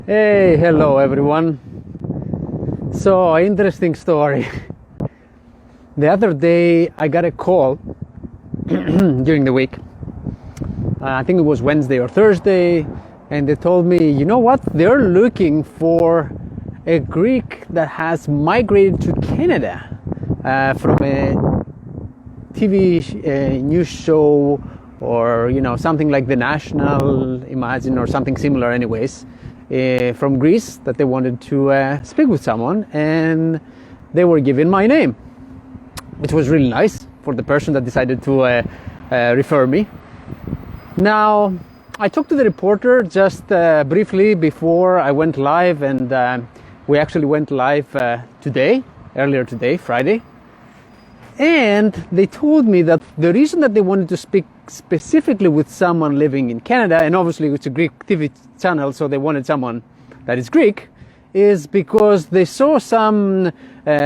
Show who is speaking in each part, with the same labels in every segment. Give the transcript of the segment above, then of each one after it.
Speaker 1: Hey, hello everyone. So, interesting story. The other day I got a call during the week. I think it was Wednesday or Thursday, and they told me, you know what? They're looking for a Greek that has migrated to Canada from a TV news show, or something like the National, imagine, or something similar anyways, from Greece, that they wanted to speak with someone, and they were given my name, which was really nice for the person that decided to refer me. Now, I talked to the reporter just briefly before I went live, and we actually went live earlier today, Friday. And they told me that the reason that they wanted to speak specifically with someone living in Canada, and obviously it's a Greek TV channel, so they wanted someone that is Greek, is because they saw some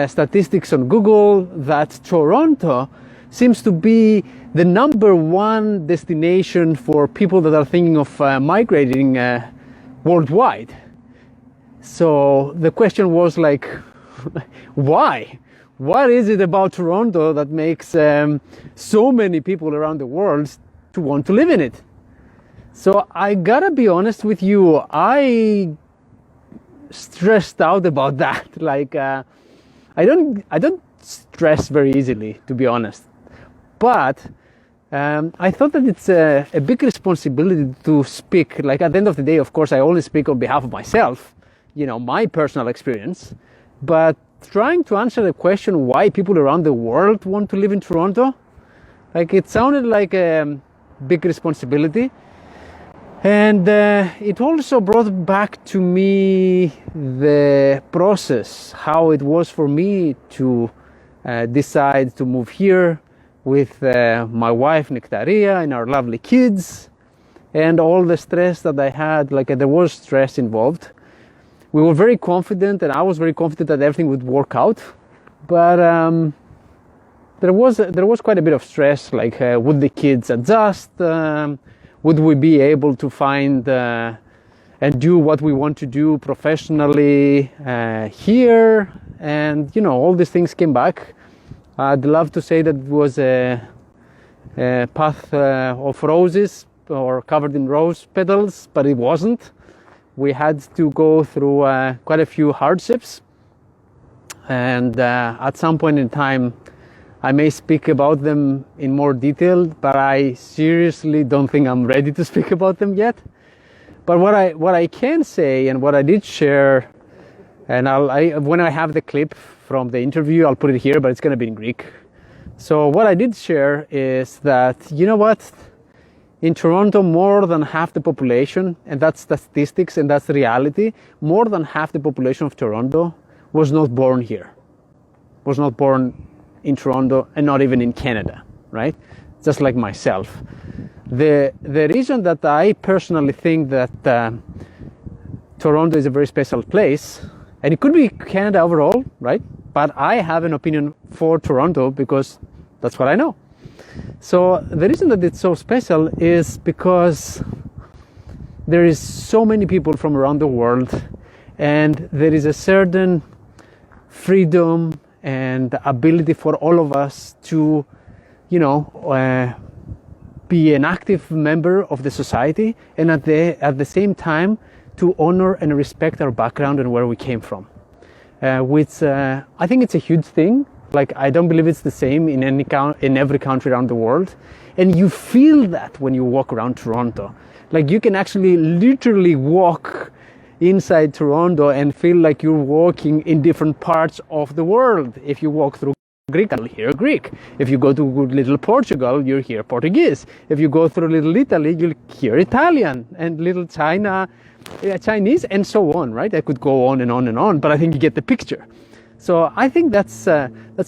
Speaker 1: statistics on Google that Toronto seems to be the #1 destination for people that are thinking of migrating worldwide. So the question was like, why? What is it about Toronto that makes so many people around the world to want to live in it? So I gotta be honest with you, I stressed out about that. Like, I don't stress very easily, to be honest. But I thought that it's a big responsibility to speak. Like, at the end of the day, of course, I only speak on behalf of myself, my personal experience. But trying to answer the question why people around the world want to live in Toronto, like, it sounded like a big responsibility. And it also brought back to me the process, how it was for me to decide to move here with my wife Nectaria and our lovely kids, and all the stress that I had. Like, there was stress involved. We were very confident, and I was very confident that everything would work out. But there was quite a bit of stress. Like, would the kids adjust? Would we be able to find and do what we want to do professionally here? And all these things came back. I'd love to say that it was a path of roses, or covered in rose petals, but it wasn't. We had to go through quite a few hardships, and at some point in time I may speak about them in more detail, but I seriously don't think I'm ready to speak about them yet. But what I can say, and what I did share, and when I have the clip from the interview, I'll put it here, but it's going to be in Greek. So what I did share is that, in Toronto, more than half the population, and that's statistics and that's reality, more than half the population of Toronto was not born here, was not born in Toronto, and not even in Canada, right? Just like myself. The reason that I personally think that Toronto is a very special place, and it could be Canada overall, right? But I have an opinion for Toronto because that's what I know. So the reason that it's so special is because there is so many people from around the world, and there is a certain freedom and ability for all of us to, be an active member of the society, and at the same time to honor and respect our background and where we came from, which I think it's a huge thing. Like, I don't believe it's the same in every country around the world. And you feel that when you walk around Toronto. Like, you can actually literally walk inside Toronto and feel like you're walking in different parts of the world. If you walk through Greek, you'll hear Greek. If you go to little Portugal, you'll hear Portuguese. If you go through little Italy, you'll hear Italian, and little Chinese, and so on, right? I could go on and on and on, but I think you get the picture. So I think that's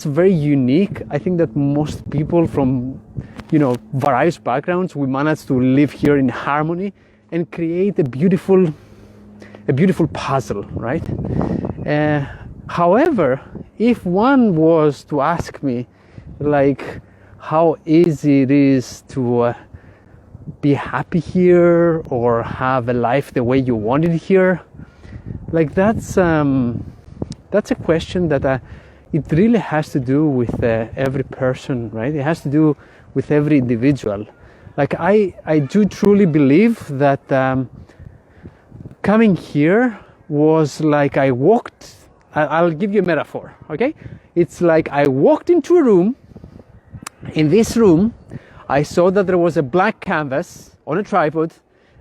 Speaker 1: very unique. I think that most people from, various backgrounds, we manage to live here in harmony and create a beautiful puzzle, right? However, if one was to ask me, like, how easy it is to be happy here or have a life the way you want it here, like that's a question that it really has to do with every person, right? It has to do with every individual. Like I do truly believe that coming here was like I'll give you a metaphor, okay? It's like I walked into a room. In this room, I saw that there was a black canvas on a tripod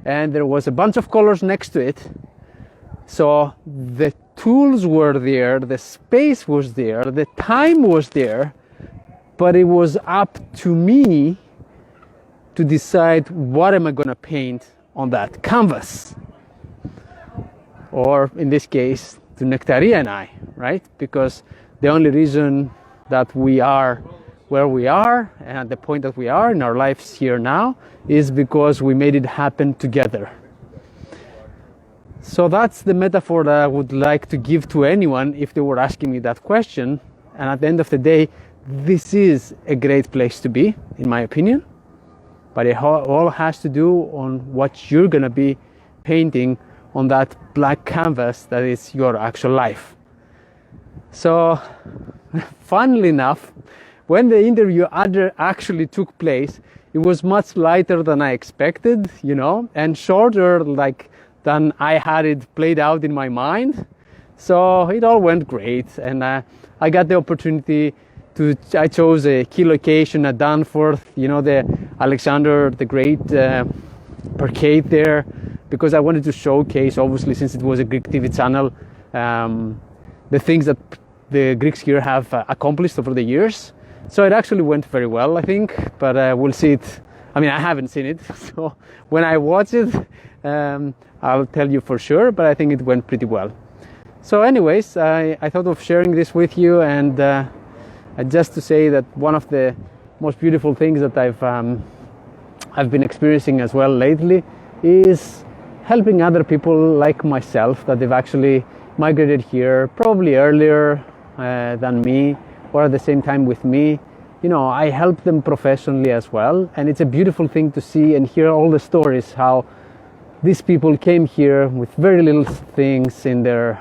Speaker 1: and there was a bunch of colors next to it. So the tools were there, the space was there, the time was there, but it was up to me to decide what am I going to paint on that canvas. Or in this case, to Nectaria and I, right? Because the only reason that we are where we are and at the point that we are in our lives here now is because we made it happen together. So that's the metaphor that I would like to give to anyone if they were asking me that question. And at the end of the day, this is a great place to be, in my opinion. But it all has to do on what you're going to be painting on that black canvas that is your actual life. So, funnily enough, when the interview actually took place, it was much lighter than I expected, and shorter than I had it played out in my mind. So it all went great, and I got the opportunity I chose a key location at Danforth, the Alexander the Great Parkade there, because I wanted to showcase, obviously, since it was a Greek TV channel, the things that the Greeks here have accomplished over the years. So it actually went very well, I think, but we'll see it. I mean, I haven't seen it, so when I watch it, I'll tell you for sure, but I think it went pretty well. So anyways, I thought of sharing this with you, and just to say that one of the most beautiful things that I've been experiencing as well lately is helping other people like myself that they've actually migrated here probably earlier than me, or at the same time with me. I help them professionally as well, and it's a beautiful thing to see and hear all the stories how these people came here with very little things in their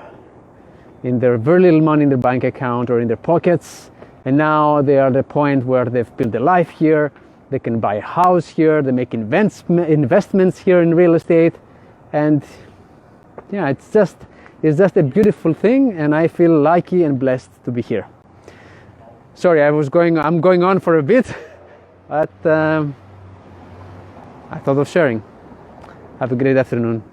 Speaker 1: very little money in their bank account or in their pockets, and now they are at the point where they've built a life here. They can buy a house here, they make investments here in real estate, and yeah, it's just a beautiful thing, and I feel lucky and blessed to be here. Sorry, I'm going on for a bit, but I thought of sharing. Have a great afternoon.